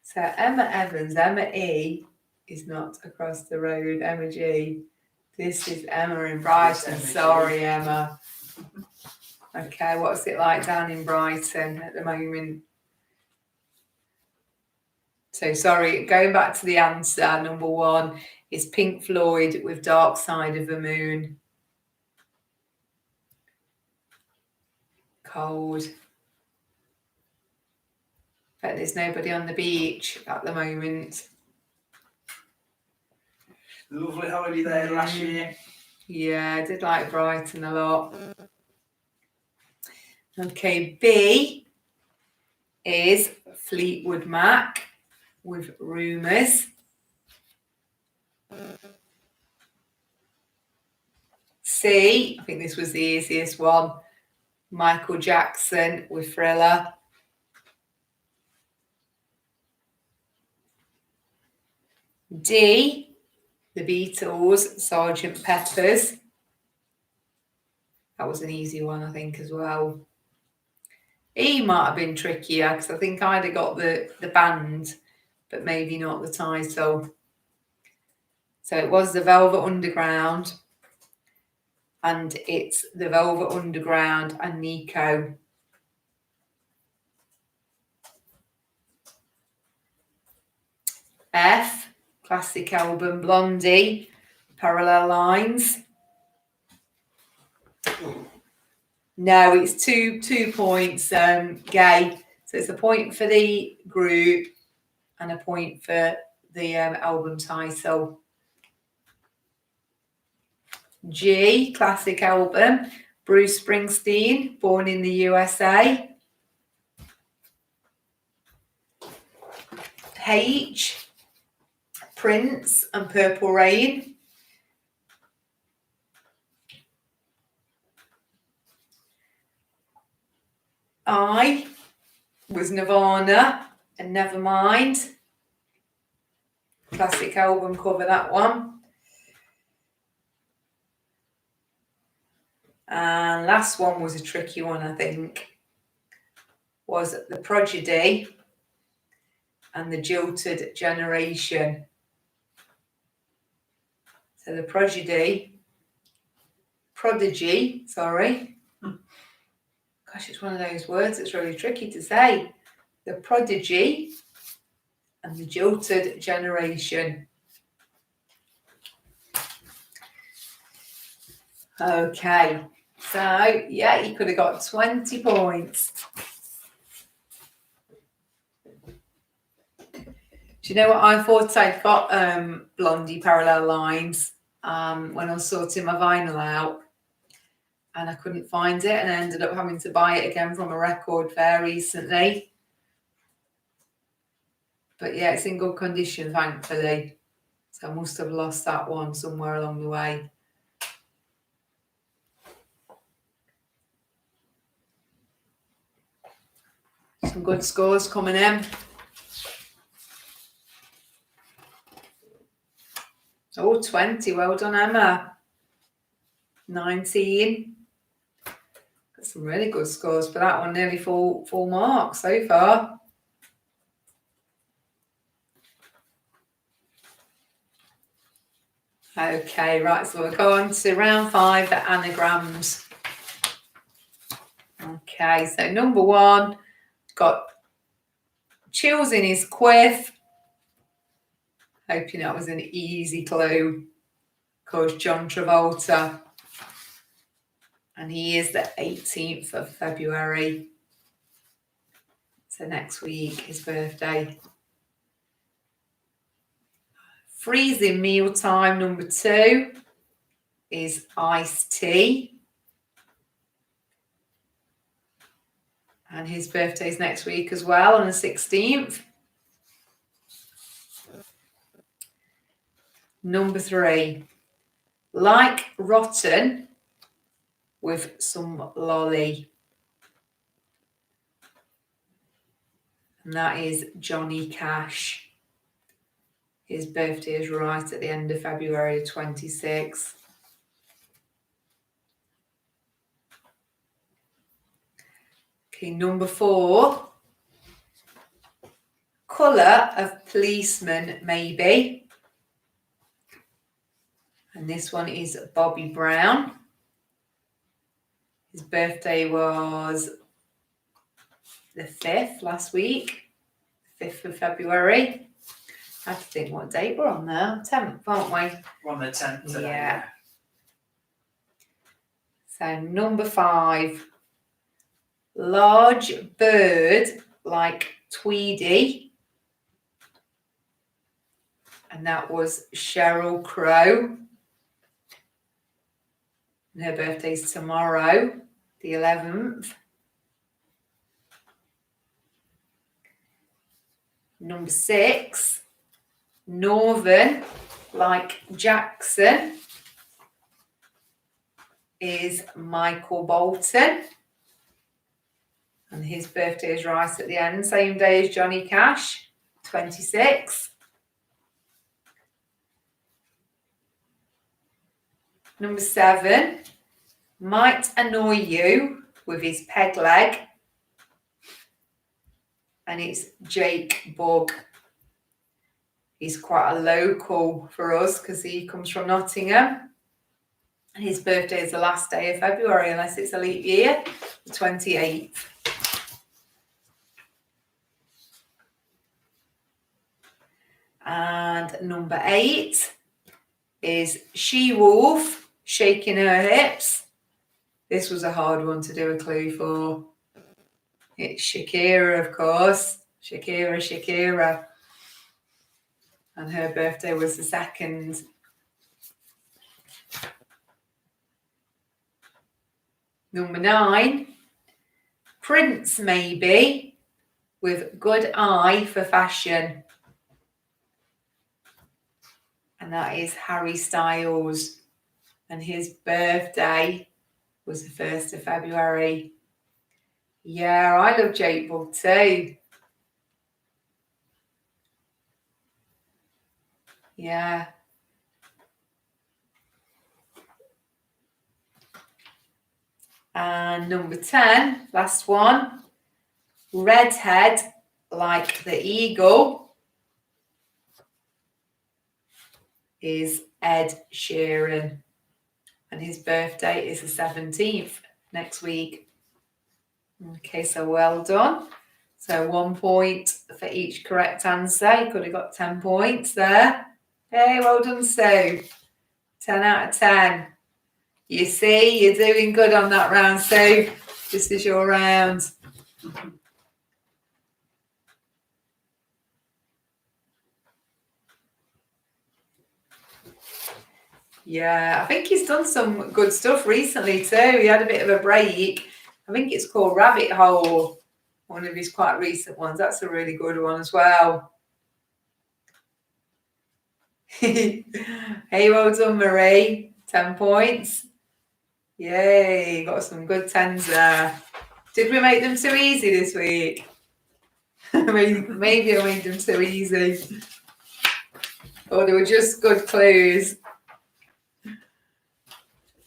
So Emma Evans, Emma E is not across the road. Emma G This is Emma in Brighton. Sorry, Emma. Okay, what's it like down in Brighton at the moment? So sorry, going back to the answer, number 1 is Pink Floyd with Dark Side of the Moon. Cold. But there's nobody on the beach at the moment. Lovely holiday there last year. Yeah, I did like Brighton a lot. Okay, B is Fleetwood Mac with Rumours. C, I think this was the easiest one, Michael Jackson with Thriller. D, the Beatles, Sgt. Pepper's. That was an easy one, I think, as well. E might have been trickier because I think I'd have got the band, but maybe not the title. So it was the Velvet Underground, and it's the Velvet Underground and Nico. F, classic album Blondie, Parallel Lines. No, it's two points, Gay. So it's a point for the group and a point for the album title. G, classic album, Bruce Springsteen, Born in the USA. H, Prince and Purple Rain. I was Nirvana and Nevermind. Classic album cover, that one. And last one was a tricky one, I think. Was The Prodigy and the Jilted Generation. So the Prodigy, sorry. Gosh, it's one of those words that's really tricky to say. The Prodigy and the Jilted Generation. Okay, so yeah, you could have got 20 points. Do you know what I thought I'd got Blondie Parallel Lines when I was sorting my vinyl out, and I couldn't find it, and I ended up having to buy it again from a record fair recently. But yeah, it's in good condition, thankfully. So I must have lost that one somewhere along the way. Some good scores coming in. Oh, 20. Well done, Emma. 19. Got some really good scores for that one. Nearly full marks so far. Okay, right. So we'll go on to round 5, the anagrams. Okay, so number 1 got chills in his quiff. Hoping that was an easy clue. Of course, John Travolta. And he is the 18th of February. So next week, his birthday. Freezing mealtime number 2 is iced tea. And his birthday is next week as well, on the 16th. Number 3, like rotten with some lolly. And that is Johnny Cash. His birthday is right at the end of February 26th. Okay, number 4, colour of policeman, maybe. And this one is Bobby Brown. His birthday was the 5th last week, 5th of February. I have to think what date we're on now. 10th, aren't we? We're on the 10th today. Yeah. So number 5. Large bird like Tweety. And that was Cheryl Crow. And her birthday's tomorrow, the 11th. Number 6. Northern like Jackson is Michael Bolton. And his birthday is right at the end, same day as Johnny Cash, 26. Number 7, might annoy you with his peg leg. And it's Jake Bugg. He's quite a local for us because he comes from Nottingham. And his birthday is the last day of February, unless it's a leap year, the 28th. And number 8 is She-Wolf shaking her hips. This was a hard one to do a clue for. It's Shakira, of course. Shakira. And her birthday was the 2nd. Number 9, Prince maybe, with good eye for fashion. And that is Harry Styles. And his birthday was the 1st of February. Yeah, I love Jake Bugg too. Yeah. And number 10, last one. Redhead like the eagle is Ed Sheeran. And his birthday is the 17th next week. Okay, so well done. So 1 point for each correct answer. You could have got 10 points there. Hey, well done, Sue. 10 out of 10. You see, you're doing good on that round, Sue. This is your round. Yeah, I think he's done some good stuff recently too. He had a bit of a break. I think it's called Rabbit Hole, one of his quite recent ones. That's a really good one as well. Hey, well done, Marie. 10 points. Yay, got some good 10s there. Did we make them too easy this week? Maybe I made them too easy. Or they were just good clues.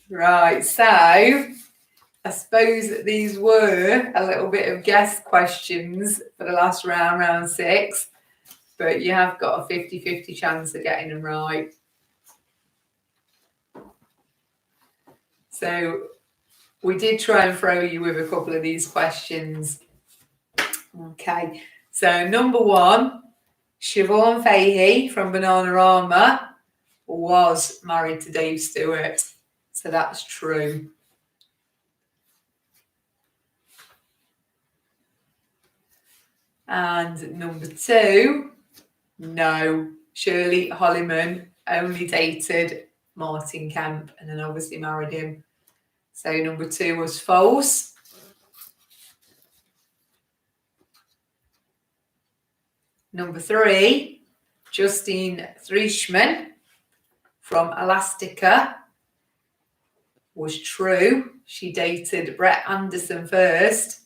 Right, so I suppose these were a little bit of guess questions for the last round, round 6. But you have got a 50-50 chance of getting them right. So we did try and throw you with a couple of these questions. Okay, so number 1, Siobhan Fahey from Bananarama was married to Dave Stewart. So that's true. And number 2, no, Shirley Holliman only dated Martin Kemp and then obviously married him. So number 2 was false. Number 3, Justine Thrieshman from Elastica was true. She dated Brett Anderson first.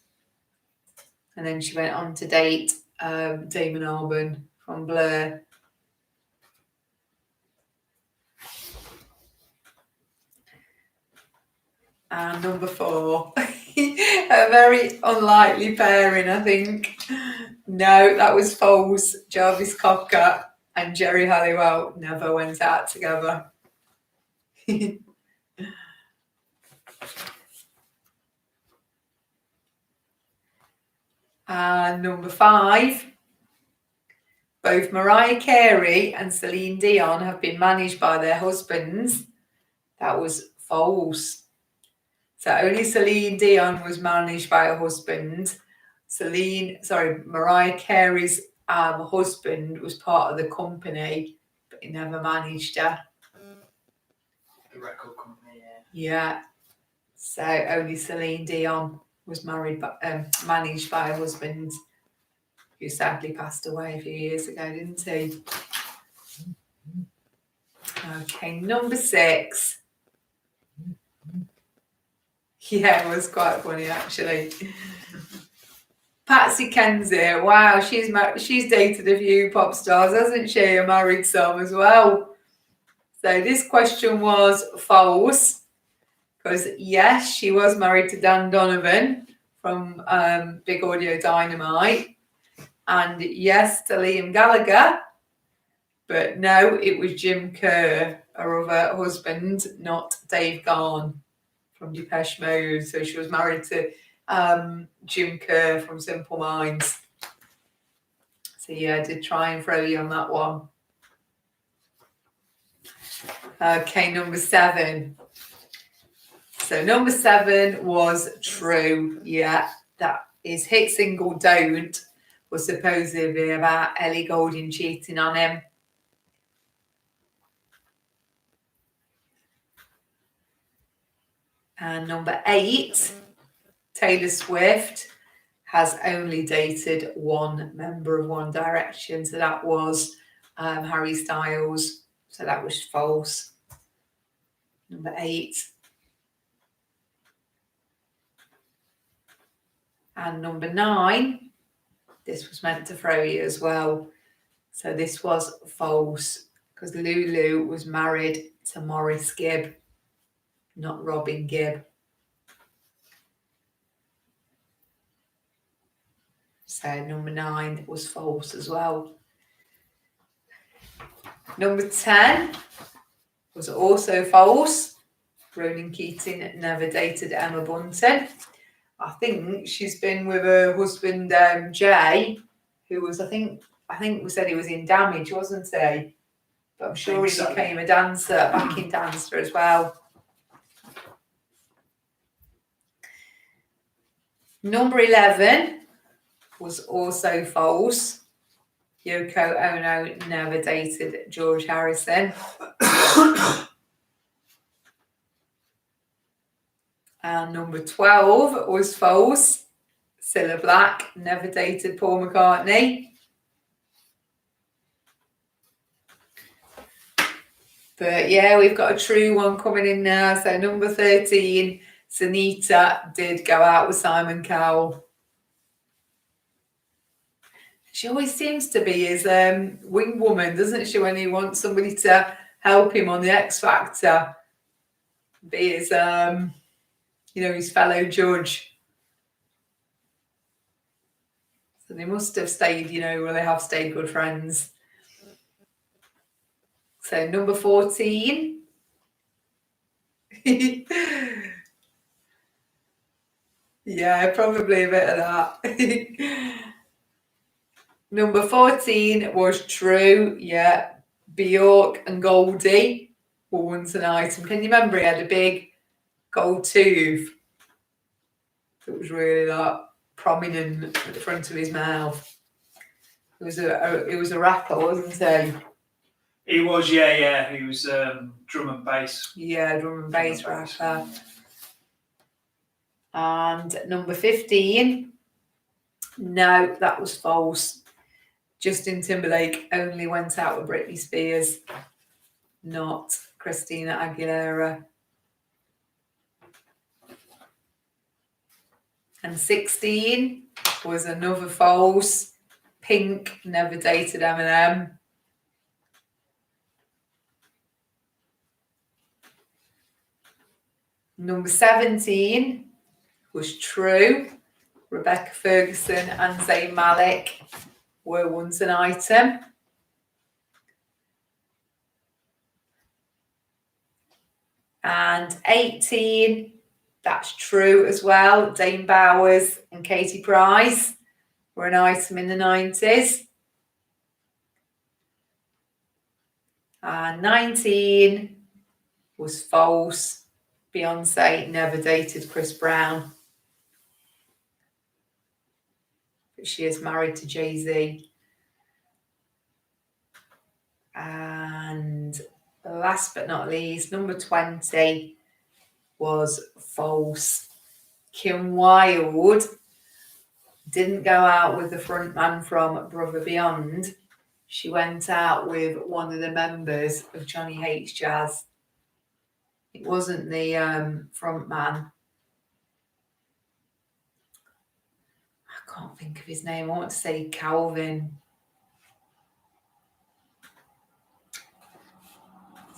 And then she went on to date Damon Albarn from Blur. And number 4, a very unlikely pairing, I think. No, that was false. Jarvis Cocker and Jerry Halliwell never went out together. And number 5, both Mariah Carey and Celine Dion have been managed by their husbands. That was false. So only Celine Dion was managed by her husband. Mariah Carey's husband was part of the company, but he never managed her. The record company, yeah. Yeah. So only Celine Dion was managed by her husband, who sadly passed away a few years ago, didn't he? Okay, number 6. Yeah, it was quite funny actually. Patsy Kensit, wow, she's dated a few pop stars, hasn't she? And married some as well. So this question was false, because yes, she was married to Dan Donovan from Big Audio Dynamite, and yes to Liam Gallagher, but no, it was Jim Kerr, her other husband, not Dave Gahan from Depeche Mode. So she was married to Jim Kerr from Simple Minds. So yeah, I did try and throw you on that one. Okay, number 7. So number 7 was true. Yeah, that his hit single "Don't" was supposedly about Ellie Goulding cheating on him. And number 8, Taylor Swift has only dated one member of One Direction. So that was Harry Styles. So that was false. Number 8. And number 9, this was meant to throw you as well. So this was false, because Lulu was married to Maurice Gibb, not Robin Gibb. So number 9 was false as well. Number 10 was also false. Ronan Keating never dated Emma Bunton. I think she's been with her husband Jay, who was, I think we said he was in Damage, wasn't he? But I'm sure he became a dancer, backing dancer as well. Number 11 was also false. Yoko Ono never dated George Harrison. And number 12 was false. Cilla Black never dated Paul McCartney. But yeah, we've got a true one coming in now. So number 13, Sunita did go out with Simon Cowell. She always seems to be his wing woman, doesn't she, when he wants somebody to help him on the X Factor, be his, his fellow judge. So they must have stayed, well, they have stayed good friends. So number 14. Yeah, probably a bit of that. Number 14 was true. Yeah, Bjork and Goldie were once an item. Can you remember he had a big gold tooth that was really prominent at the front of his mouth? It was a rapper, wasn't he? He was, yeah. He was drum and bass. Yeah, drum and bass rapper. And number 15, no, that was false. Justin Timberlake only went out with Britney Spears, not Christina Aguilera. And 16 was another false. Pink never dated Eminem. Number 17 was true. Rebecca Ferguson and Zayn Malik were once an item. And 18, that's true as well. Dame Bowers and Katie Price were an item in the 90s. And 19 was false. Beyonce never dated Chris Brown. But she is married to Jay-Z. And last but not least, number 20 was false. Kim Wilde didn't go out with the front man from Brother Beyond. She went out with one of the members of Johnny Hates Jazz. It wasn't the front man. I can't think of his name. I want to say Calvin.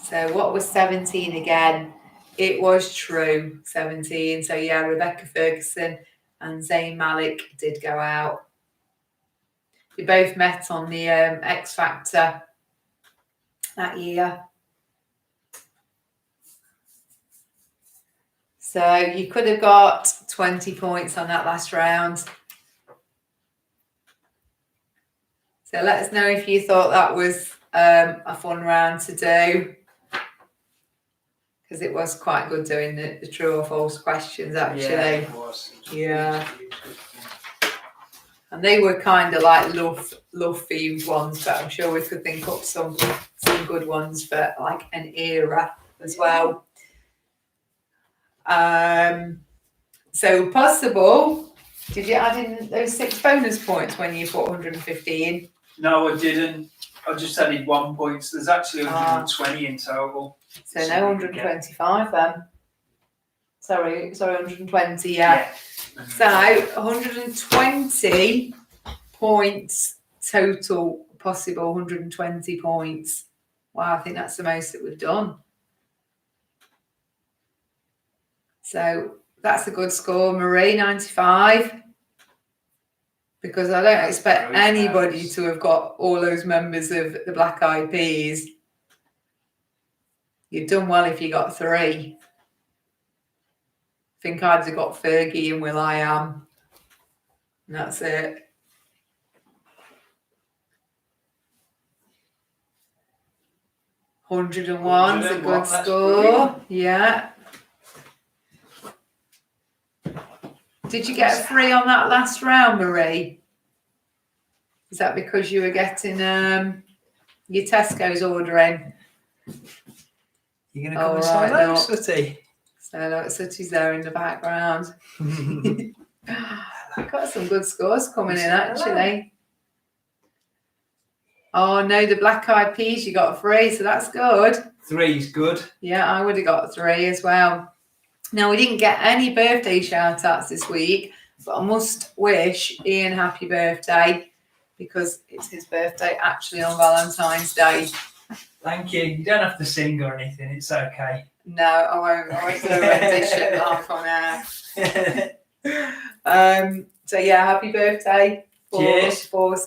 So what was 17 again? It was true, 17. So yeah, Rebecca Ferguson and Zayn Malik did go out. They both met on the X Factor that year. So you could have got 20 points on that last round. So let us know if you thought that was a fun round to do. Because it was quite good doing the true or false questions, actually. Yeah, it was. Yeah. And they were kind of like love themed ones, but I'm sure we could think up some good ones for like an era as well. So possible. Did you add in those 6 bonus points when you put 115? No, I didn't. I just added 1 point. So there's actually 120 in total. So no 125 then. Sorry, 120, yeah. So 120 points total, possible 120 points. Wow, I think that's the most that we've done. So that's a good score, Marie, 95. Because I don't expect anybody to have got all those members of the Black Eyed Peas. You've done well if you got 3. I think I'd have got Fergie and will.i.am. And that's it. $101's a good score. Brilliant. Yeah. Did you get a 3 on that last round, Marie? Is that because you were getting your Tesco's ordering? You're going to come and say hello, Sooty? So look, Sooty's there in the background. I've got some good scores coming in, actually. Oh, no, the Black Eyed Peas, you got 3, so that's good. 3's good. Yeah, I would have got 3 as well. Now, we didn't get any birthday shout-outs this week, but I must wish Ian happy birthday because it's his birthday actually on Valentine's Day. Thank you. You don't have to sing or anything. It's okay. No, I won't. I won't do a rendition live on air. So, yeah, happy birthday for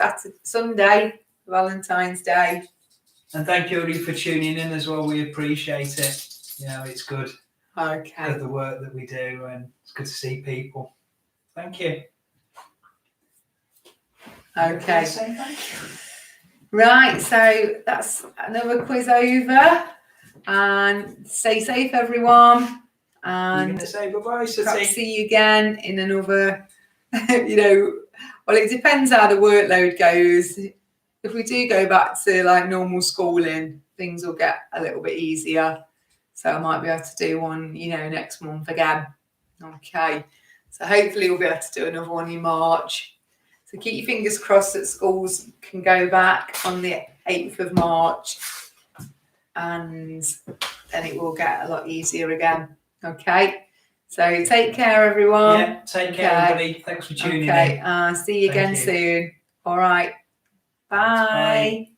Sunday, Valentine's Day. And thank you, everybody, for tuning in as well. We appreciate it. You know, it's good. Okay. For the work that we do, and it's good to see people. Thank you. Okay. Right, so that's another quiz over. And stay safe, everyone. And you're gonna say bye-bye, perhaps see you again in another, well, it depends how the workload goes. If we do go back to like normal schooling, things will get a little bit easier. So I might be able to do one, next month again. Okay. So hopefully we'll be able to do another one in March. So keep your fingers crossed that schools can go back on the 8th of March. And then it will get a lot easier again. Okay. So take care, everyone. Yeah, take care, everybody. Thanks for tuning in. See you again soon. All right. Bye.